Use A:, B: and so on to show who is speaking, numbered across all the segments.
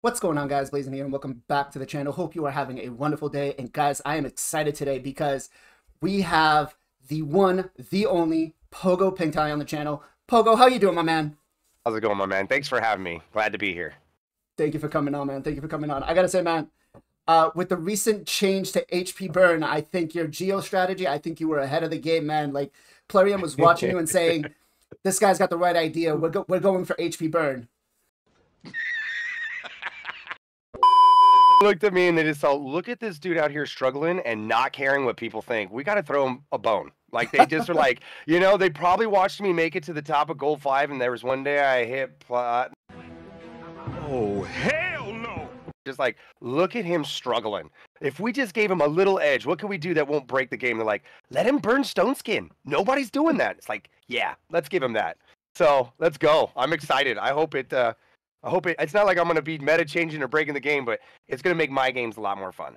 A: What's going on, guys? Blazing here, and welcome back to the channel. Hope you are having a wonderful day. And guys, I am excited today because we have the one, the only Pogo Pinktie on the channel. Pogo, how you doing, my man?
B: How's it going, my man? Thanks for having me. Glad to be here.
A: Thank you for coming on, man. Thank you for coming on. I gotta say, man, with the recent change to HP burn, I think your geo strategy, I think you were ahead of the game, man. Like, Plarium was watching you and saying, this guy's got the right idea. We're going for HP burn.
B: Looked at me and they just thought, look at this dude out here struggling and not caring what people think. We got to throw him a bone. Like, they just were like, they probably watched me make it to the top of Gold 5, and there was one day I hit plot.
C: Oh, hell no!
B: Just like, look at him struggling. If we just gave him a little edge, what can we do that won't break the game? They're like, let him burn Stone Skin. Nobody's doing that. It's like, yeah, let's give him that. So let's go. I'm excited. I hope it's not like I'm going to be meta changing or breaking the game, but it's going to make my games a lot more fun.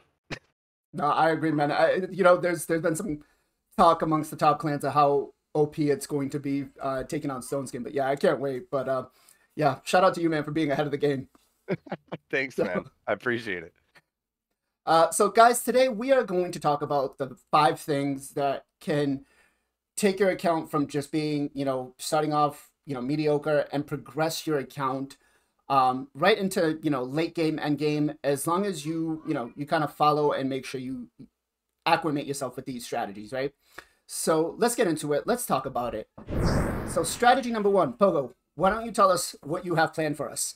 A: No, I agree, man. There's been some talk amongst the top clans of how OP it's going to be taking on Stone Skin. But yeah, I can't wait. But yeah, shout out to you, man, for being ahead of the game.
B: Thanks, man. I appreciate it.
A: So guys, today we are going to talk about the 5 things that can take your account from just being, starting off, mediocre and progress your account right into, late game, end game, as long as you kind of follow and make sure you acclimate yourself with these strategies, right? So let's get into it. Let's talk about it. So strategy number 1, Pogo, why don't you tell us what you have planned for us?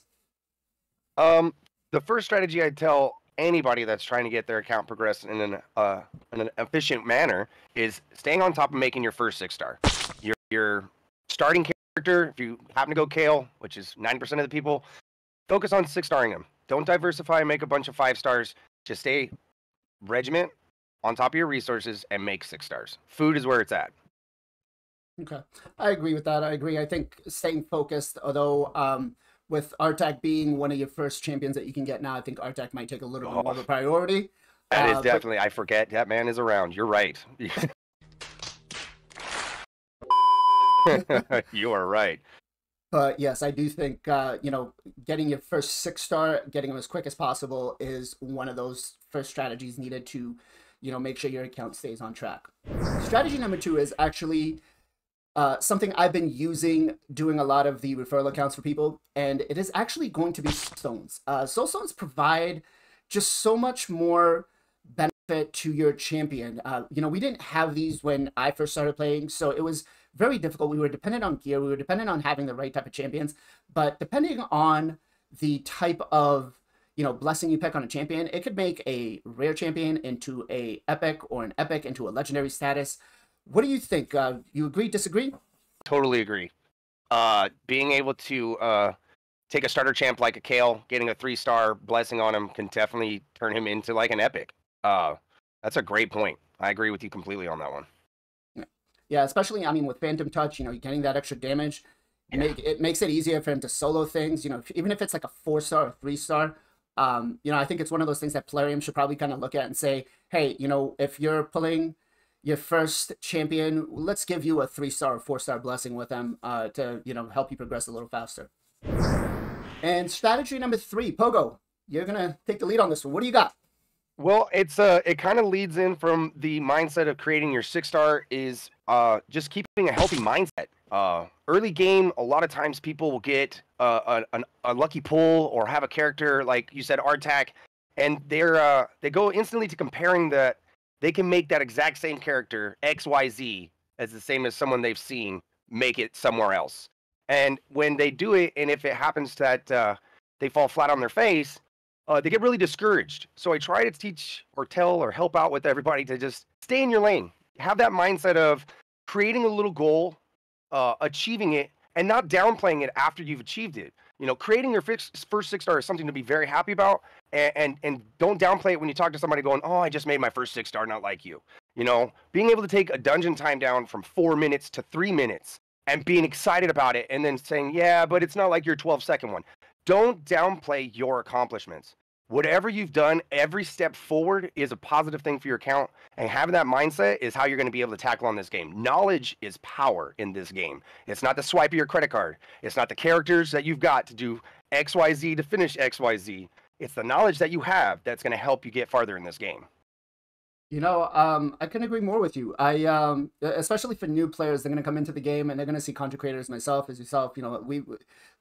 B: The first strategy I tell anybody that's trying to get their account progressed in an efficient manner is staying on top of making your first 6-star. Your starting character, if you happen to go Kale, which is 90% of the people, focus on 6-starring them. Don't diversify and make a bunch of 5 stars. Just stay regiment on top of your resources and make 6 stars. Food is where it's at.
A: Okay, I agree with that. I agree. I think staying focused, although with Artak being one of your first champions that you can get now, I think Artak might take a little bit more of a priority.
B: That is definitely, I forget that man is around. You're right. You are right.
A: But yes, I do think, getting your first 6-star, getting them as quick as possible is one of those first strategies needed to, make sure your account stays on track. Strategy number 2 is actually something I've been using, doing a lot of the referral accounts for people, and it is actually going to be stones. Soul stones provide just so much more benefit to your champion. We didn't have these when I first started playing, so it was very difficult. We were dependent on gear, we were dependent on having the right type of champions, but depending on the type of blessing you pick on a champion, it could make a rare champion into a epic, or an epic into a legendary status. What do you think? You agree, disagree?
B: Totally agree. Being able to take a starter champ like a Kale, getting a 3-star blessing on him can definitely turn him into like an epic. That's a great point. I agree with you completely on that one.
A: Yeah, especially, with Phantom Touch, getting that extra damage, it makes it easier for him to solo things, even if it's like a 4-star or 3-star. I think it's one of those things that Plarium should probably kind of look at and say, hey, if you're pulling your first champion, let's give you a 3-star or 4-star blessing with them to help you progress a little faster. And strategy number 3, Pogo, you're gonna take the lead on this one. What do you got?
B: Well, it kind of leads in from the mindset of creating your 6-star is just keeping a healthy mindset. Early game, a lot of times people will get a lucky pull or have a character like you said, Artak, and they go instantly to comparing that. They can make that exact same character, XYZ, as the same as someone they've seen, make it somewhere else. And when they do it, and if it happens that they fall flat on their face, they get really discouraged. So I try to teach or tell or help out with everybody to just stay in your lane. Have that mindset of creating a little goal, achieving it, and not downplaying it after you've achieved it. Creating your first 6-star is something to be very happy about, and don't downplay it when you talk to somebody going, oh, I just made my first 6-star, not like you. Being able to take a dungeon time down from 4 minutes to 3 minutes and being excited about it, and then saying, yeah, but it's not like your 12-second one. Don't downplay your accomplishments. Whatever you've done, every step forward is a positive thing for your account. And having that mindset is how you're going to be able to tackle on this game. Knowledge is power in this game. It's not the swipe of your credit card. It's not the characters that you've got to do XYZ to finish XYZ. It's the knowledge that you have that's going to help you get farther in this game.
A: You know, I couldn't agree more with you. Especially for new players, they're going to come into the game and they're going to see content creators, myself, as yourself. You know,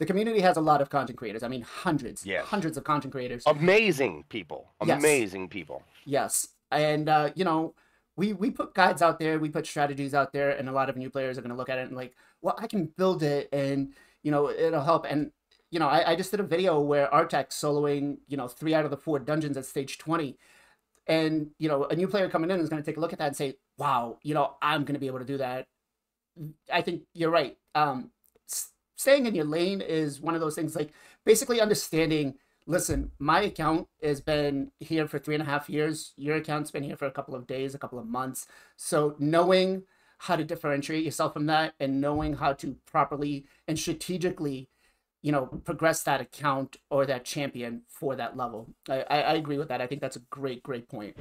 A: the community has a lot of content creators. I mean, hundreds of content creators.
B: Amazing people. Amazing people.
A: Yes. And, you know, we put guides out there, we put strategies out there, and a lot of new players are going to look at it and like, well, I can build it and, you know, it'll help. And, you know, I just did a video where Artek soloing, you know, 3 out of the 4 dungeons at stage 20. And, you know, a new player coming in is going to take a look at that and say, wow, you know, I'm going to be able to do that. I think you're right. Staying in your lane is one of those things, like basically understanding, listen, my account has been here for 3.5 years. Your account's been here for a couple of days, a couple of months. So knowing how to differentiate yourself from that and knowing how to properly and strategically, you know, progress that account or that champion for that level. I agree with that. I think that's a great point.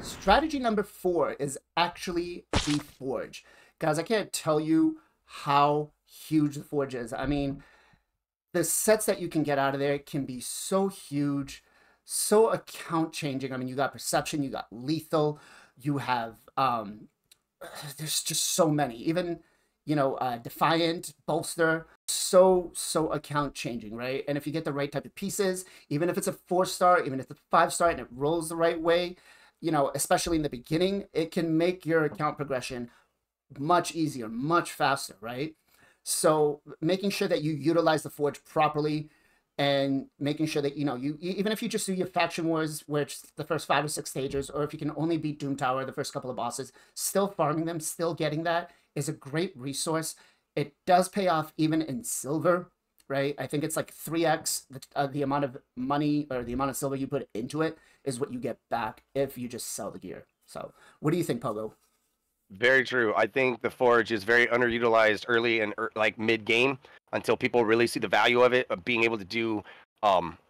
A: Strategy number 4 is actually the Forge. Guys, I can't tell you how huge the Forge is. I mean, the sets that you can get out of there can be so huge, so account changing. I mean, you got Perception, you got Lethal, you have, there's just so many. Even, you know, Defiant, Bolster, so account changing, right? And if you get the right type of pieces, even if it's a 4-star, even if it's a 5-star and it rolls the right way, you know, especially in the beginning, it can make your account progression much easier, much faster, right? So making sure that you utilize the Forge properly and making sure that, you know, you even if you just do your faction wars, which the first 5 or 6 stages, or if you can only beat Doom Tower, the first couple of bosses, still farming them, still getting that is a great resource. It does pay off even in silver, right? I think it's like 3x the amount of money or the amount of silver you put into it is what you get back if you just sell the gear. So what do you think, Pogo?
B: Very true. I think the Forge is very underutilized early and like mid-game until people really see the value of it, of being able to do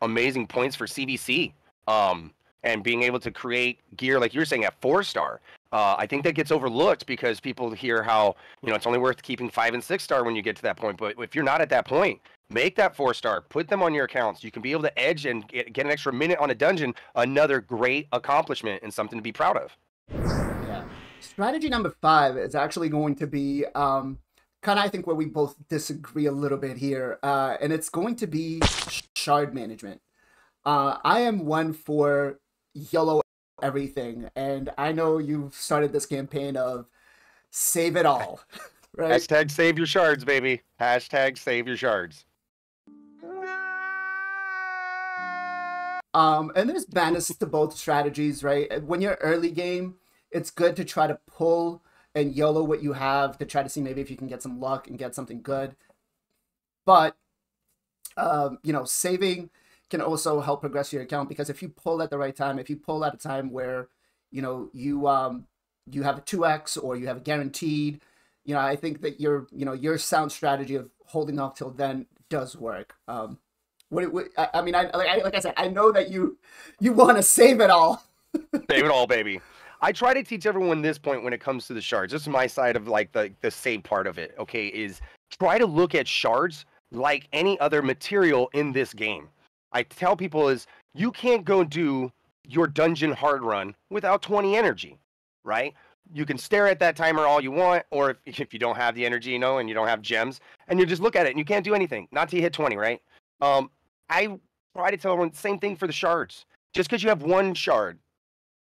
B: amazing points for CVC and being able to create gear, like you were saying, at 4-star. I think that gets overlooked because people hear how, you know, it's only worth keeping 5 and 6-star when you get to that point. But if you're not at that point, make that 4-star, put them on your accounts. You can be able to edge and get an extra minute on a dungeon. Another great accomplishment and something to be proud of.
A: Yeah. Strategy number 5 is actually going to be kind of, I think, where we both disagree a little bit here. And it's going to be shard management. I am one for YOLO everything, and I know you've started this campaign of save it all, right?
B: Hashtag save your shards, baby. Hashtag save your shards.
A: And there's benefits to both strategies, right? When you're early game, it's good to try to pull and YOLO what you have to try to see maybe if you can get some luck and get something good. But, you know, saving can also help progress your account, because if you pull at the right time, if you pull at a time where, you know, you have a 2x or you have a guaranteed, you know, I think that your sound strategy of holding off till then does work. I mean, like I said, I know that you want to save it all.
B: Save it all, baby. I try to teach everyone this point when it comes to the shards. This is my side of like the save part of it. Okay, is try to look at shards like any other material in this game. I tell people is you can't go do your dungeon hard run without 20 energy, right? You can stare at that timer all you want, or if you don't have the energy, you know, and you don't have gems, and you just look at it and you can't do anything, not till you hit 20, right? I try to tell everyone, same thing for the shards. Just because you have 1 shard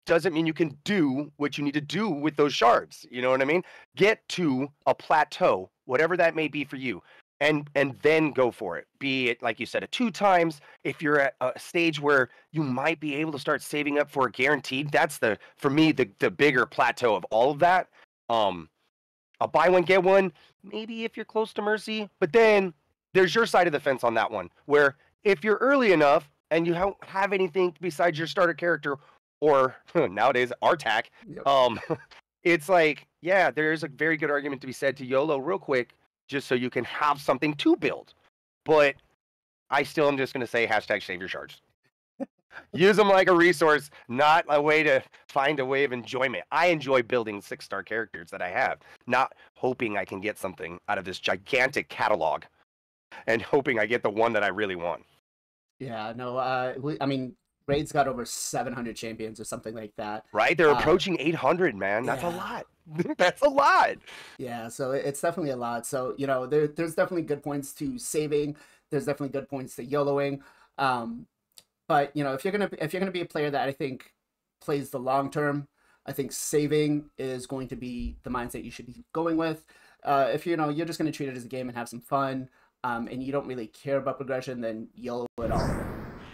B: doesn't mean you can do what you need to do with those shards. You know what I mean? Get to a plateau, whatever that may be for you, and then go for it. Be it, like you said, a 2 times. If you're at a stage where you might be able to start saving up for a guaranteed, that's for me, the bigger plateau of all of that. A buy one, get one, maybe if you're close to Mercy, but then there's your side of the fence on that one, where if you're early enough and you don't have anything besides your starter character or nowadays Artek, yep. It's like, yeah, there's a very good argument to be said to YOLO real quick, just so you can have something to build. But I still am just going to say hashtag save your shards. Use them like a resource, not a way to find a way of enjoyment. I enjoy building 6-star characters that I have, not hoping I can get something out of this gigantic catalog and hoping I get the one that I really want.
A: Yeah, no, I mean, Raid's got over 700 champions or something like that.
B: Right? They're approaching 800, man. That's a lot. That's a lot.
A: Yeah, so it's definitely a lot. So, you know, there's definitely good points to saving. There's definitely good points to YOLOing. But, you know, if you're gonna be a player that I think plays the long term, I think saving is going to be the mindset you should be going with. If you're just going to treat it as a game and have some fun, and you don't really care about progression, then YOLO it all.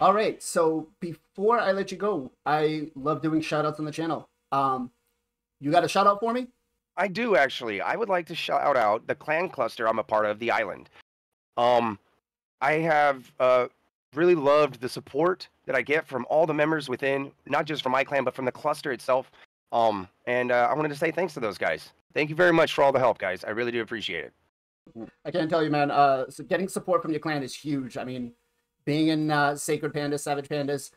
A: All right, so before I let you go, I love doing shout outs on the channel. You got a shout out for me?
B: I do, actually. I would like to shout out the clan cluster I'm a part of, the island. I have really loved the support that I get from all the members within, not just from my clan, but from the cluster itself. And I wanted to say thanks to those guys. Thank you very much for all the help, guys. I really do appreciate it.
A: I can't tell you, man. So getting support from your clan is huge. I mean, being in Sacred Pandas, Savage Pandas,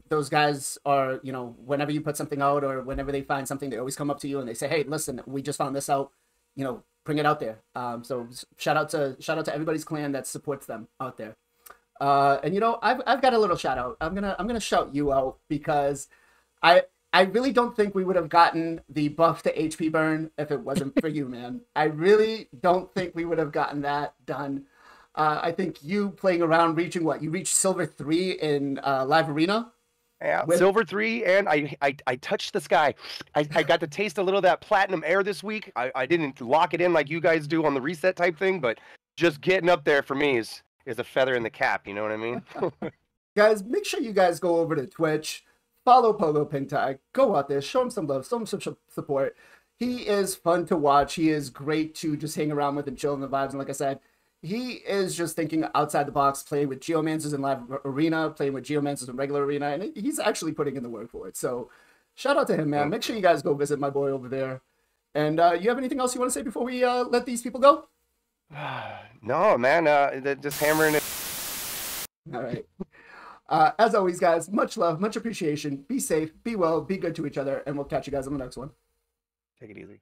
A: those guys are, you know, whenever you put something out or whenever they find something, they always come up to you and they say, hey, listen, we just found this out, you know, bring it out there. So shout out to everybody's clan that supports them out there. And you know, I've got a little shout out. I'm gonna shout you out because I really don't think we would have gotten the buff to HP burn if it wasn't for you, man. I really don't think we would have gotten that done. I think you playing around, reaching what? You reached Silver 3 in Live Arena?
B: Yeah, Silver 3, and I touched the sky. I got to taste a little of that Platinum Air this week. I didn't lock it in like you guys do on the reset type thing, but just getting up there for me is a feather in the cap, you know what I mean?
A: Guys, make sure you guys go over to Twitch, follow Pogo Pinktie, go out there, show him some love, show him some support. He is fun to watch. He is great to just hang around with and chill in the vibes. And like I said, he is just thinking outside the box, playing with Geomancers in Live Arena, playing with Geomancers in regular arena, and he's actually putting in the work for it. So shout out to him, man. Make sure you guys go visit my boy over there. And you have anything else you want to say before we let these people go?
B: No, man. Just hammering it.
A: All right. As always, guys, much love, much appreciation. Be safe, be well, be good to each other, and we'll catch you guys on the next one.
B: Take it easy.